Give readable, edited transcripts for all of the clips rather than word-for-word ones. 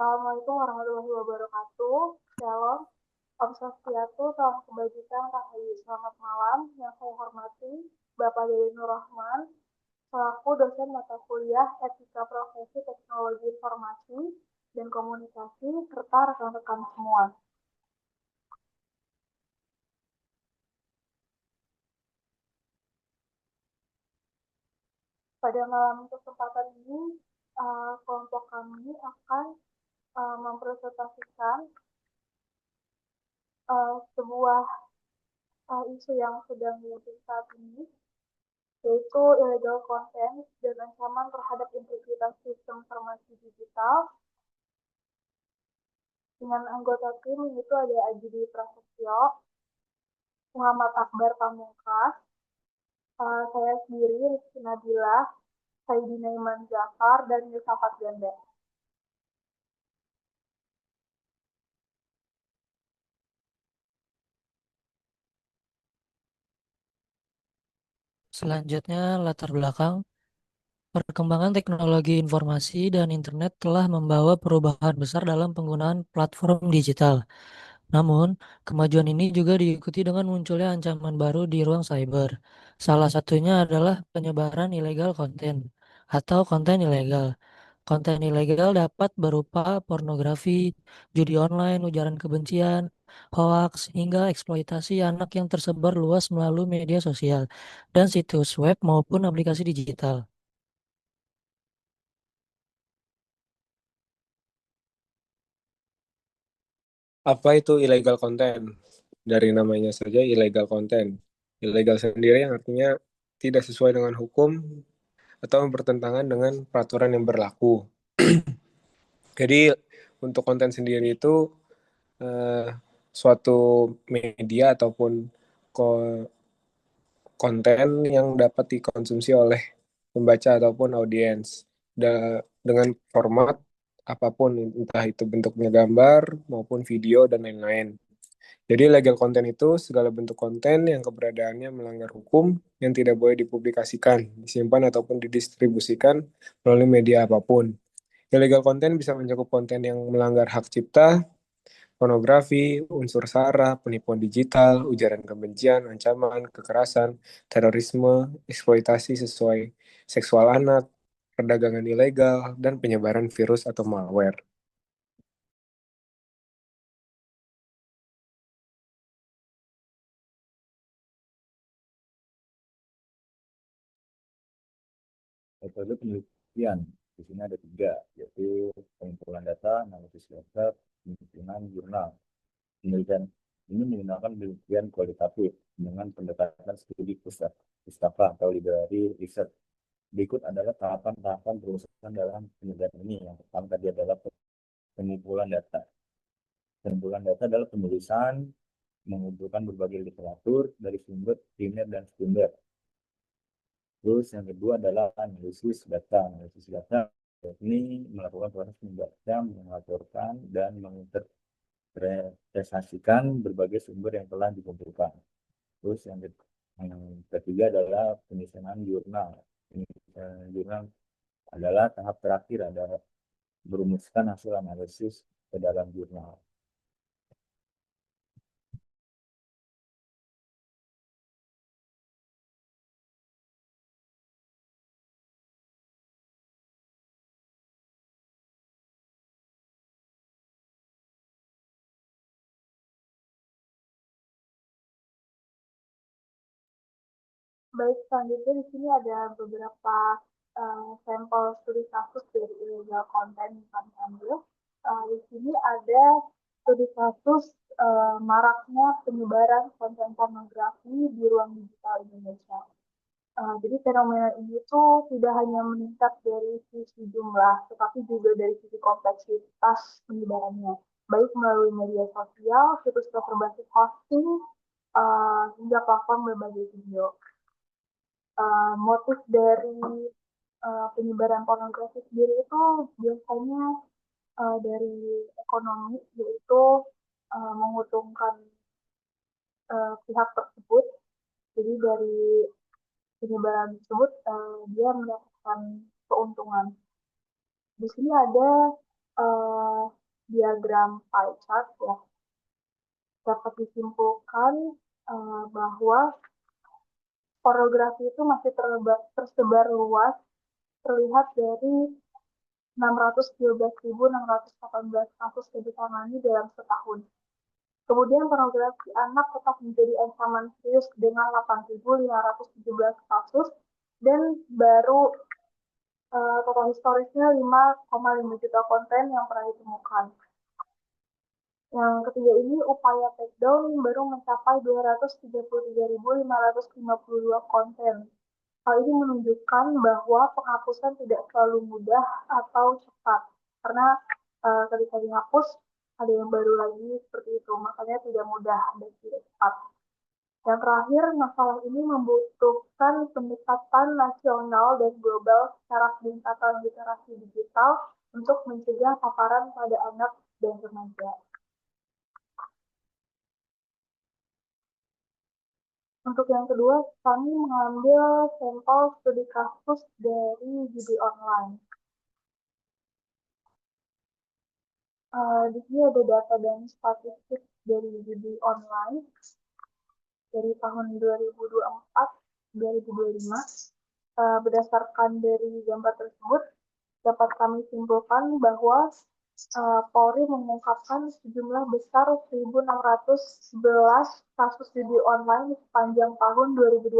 Assalamualaikum warahmatullahi wabarakatuh. Shalom. Om Swastiastu, salam kebajikan, Rahayu. Selamat malam. Yang saya hormati Bapak Dede Nur Rahman, selaku dosen mata kuliah Etika Profesi Teknologi Informasi dan Komunikasi, serta rekan-rekan semua. Pada malam kesempatan ini, kelompok kami akan mempresentasikan sebuah isu yang sedang diusung saat ini, yaitu illegal content dan ancaman terhadap integritas sistem informasi digital. Dengan anggota tim itu ada Ajidi Prasetyo, Muhammad Akbar Pamungkas, saya sendiri Rizky Nabila, Saidina Iman Jafar, dan Yusafat Ganda. Selanjutnya, latar belakang. Perkembangan teknologi informasi dan internet telah membawa perubahan besar dalam penggunaan platform digital. Namun, kemajuan ini juga diikuti dengan munculnya ancaman baru di ruang cyber. Salah satunya adalah penyebaran ilegal konten atau konten ilegal. Konten ilegal dapat berupa pornografi, judi online, ujaran kebencian, hoaks, hingga eksploitasi anak yang tersebar luas melalui media sosial dan situs web maupun aplikasi digital. Apa itu illegal content? Dari namanya saja illegal content. Illegal sendiri yang artinya tidak sesuai dengan hukum atau bertentangan dengan peraturan yang berlaku. Jadi untuk konten sendiri itu eh, suatu media ataupun konten yang dapat dikonsumsi oleh pembaca ataupun audiens dengan format apapun, entah itu bentuknya gambar maupun video dan lain-lain. Jadi legal content itu segala bentuk konten yang keberadaannya melanggar hukum yang tidak boleh dipublikasikan, disimpan ataupun didistribusikan melalui media apapun. Illegal content bisa mencakup konten yang melanggar hak cipta, pornografi, unsur sara, penipuan digital, ujaran kebencian, ancaman, kekerasan, terorisme, eksploitasi sesuai seksual anak, perdagangan ilegal, dan penyebaran virus atau malware. Metode penelitian di sini ada tiga, yaitu pengumpulan data, analisis data, penyusunan jurnal. Penelitian ini menggunakan penelitian kualitatif dengan pendekatan studi pustaka atau literary research. Berikut adalah tahapan-tahapan perusahaan dalam penelitian ini. Yang pertama tadi adalah pengumpulan data. Pengumpulan data adalah penulisan, mengumpulkan berbagai literatur dari sumber primer dan sekunder. Terus yang kedua adalah analisis data. Analisis data ini melakukan proses membaca, melaporkan, dan menginterpretasikan berbagai sumber yang telah dikumpulkan. Terus yang ketiga adalah penyusunan jurnal. Penyusunan jurnal adalah tahap terakhir, adalah merumuskan hasil analisis ke dalam jurnal. Baik, selanjutnya di sini ada beberapa sampel studi kasus dari illegal content yang kami ambil. Di sini ada studi kasus maraknya penyebaran konten pornografi di ruang digital Indonesia. Jadi fenomena ini tuh tidak hanya meningkat dari sisi jumlah, tetapi juga dari sisi kompleksitas penyebarannya, baik melalui media sosial, situs berbasis hosting, hingga platform berbagai video. Motif dari penyebaran pornografi sendiri itu biasanya dari ekonomi, yaitu menguntungkan pihak tersebut. Jadi dari penyebaran tersebut dia mendapatkan keuntungan. Di sini ada diagram pie chart ya, dapat disimpulkan bahwa pornografi itu masih tersebar luas, terlihat dari 613.618 kasus yang ditangani dalam setahun. Kemudian pornografi anak tetap menjadi ancaman serius dengan 8.517 kasus, dan baru total historisnya 5,5 juta konten yang pernah ditemukan. Yang ketiga ini, upaya takedown baru mencapai 233.552 konten. Hal ini menunjukkan bahwa penghapusan tidak selalu mudah atau cepat, karena ketika dihapus ada yang baru lagi seperti itu, makanya tidak mudah dan tidak cepat. Yang terakhir, masalah ini membutuhkan pendekatan nasional dan global secara peningkatan literasi digital untuk mencegah paparan pada anak dan remaja. Untuk yang kedua, kami mengambil sampel studi kasus dari judi online. Di sini ada data dan statistik dari judi online dari tahun 2024-2025. Berdasarkan dari gambar tersebut, dapat kami simpulkan bahwa Polri mengungkapkan sejumlah besar 1.611 kasus judi online sepanjang tahun 2024.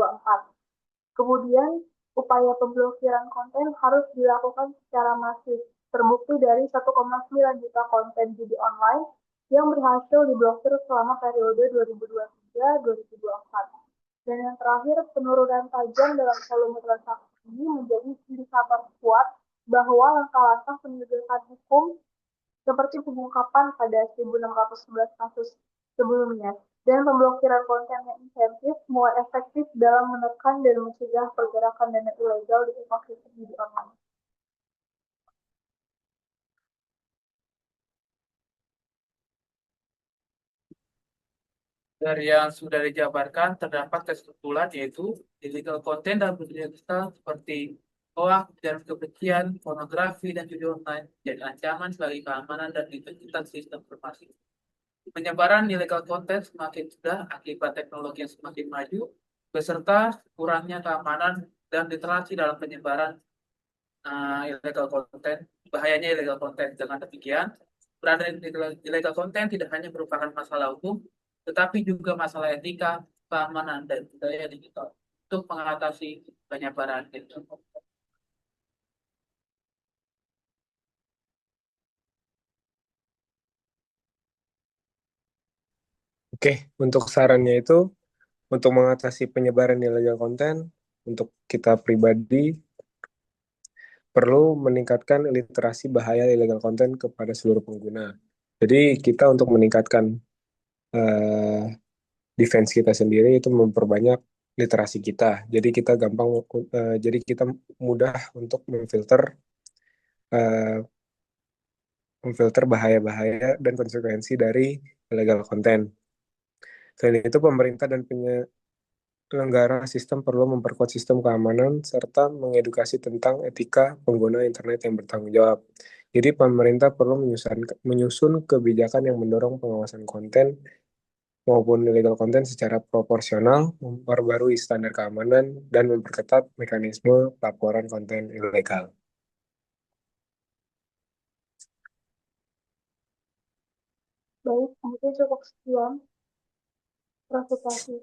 Kemudian, upaya pemblokiran konten harus dilakukan secara masif. Terbukti dari 1,9 juta konten judi online yang berhasil diblokir selama periode 2023-2024. Dan yang terakhir, penurunan tajam dalam volume transaksi ini menjadi indikator kuat bahwa langkah-langkah penegakan hukum seperti pengungkapan pada 1.611 kasus sebelumnya dan pemblokiran konten yang insentif mulai efektif dalam menekan dan mencegah pergerakan dana ilegal di ekosistem judi online. Dari yang sudah dijabarkan, terdapat kesimpulan yaitu illegal content dalam dunia digital seperti hoax dan kebencian, pornografi, dan judi online jadi ancaman bagi keamanan dan integritas sistem informasi. Penyebaran illegal content semakin mudah akibat teknologi yang semakin maju, beserta kurangnya keamanan dan literasi dalam penyebaran illegal content. Bahayanya illegal content. Dengan demikian, berada illegal content tidak hanya merupakan masalah hukum, tetapi juga masalah etika, keamanan, dan budaya digital untuk mengatasi penyebaran illegal content. Oke, untuk sarannya itu, untuk mengatasi penyebaran illegal konten, untuk kita pribadi, perlu meningkatkan literasi bahaya illegal konten kepada seluruh pengguna. Jadi kita untuk meningkatkan defense kita sendiri itu memperbanyak literasi kita. Jadi kita jadi kita mudah untuk uh, memfilter bahaya-bahaya dan konsekuensi dari illegal konten. Selain itu, pemerintah dan penyelenggara sistem perlu memperkuat sistem keamanan serta mengedukasi tentang etika pengguna internet yang bertanggung jawab. Jadi pemerintah perlu menyusun kebijakan yang mendorong pengawasan konten maupun illegal konten secara proporsional, memperbarui standar keamanan, dan memperketat mekanisme laporan konten ilegal. Baik, mungkin cukup sekian presentasi.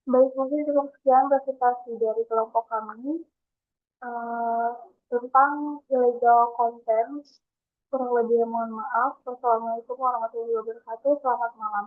Baik, mungkin cukup sekian presentasi dari kelompok kami tentang illegal content. Kurang lebih mohon maaf. Wassalamualaikum warahmatullahi wabarakatuh. Selamat malam.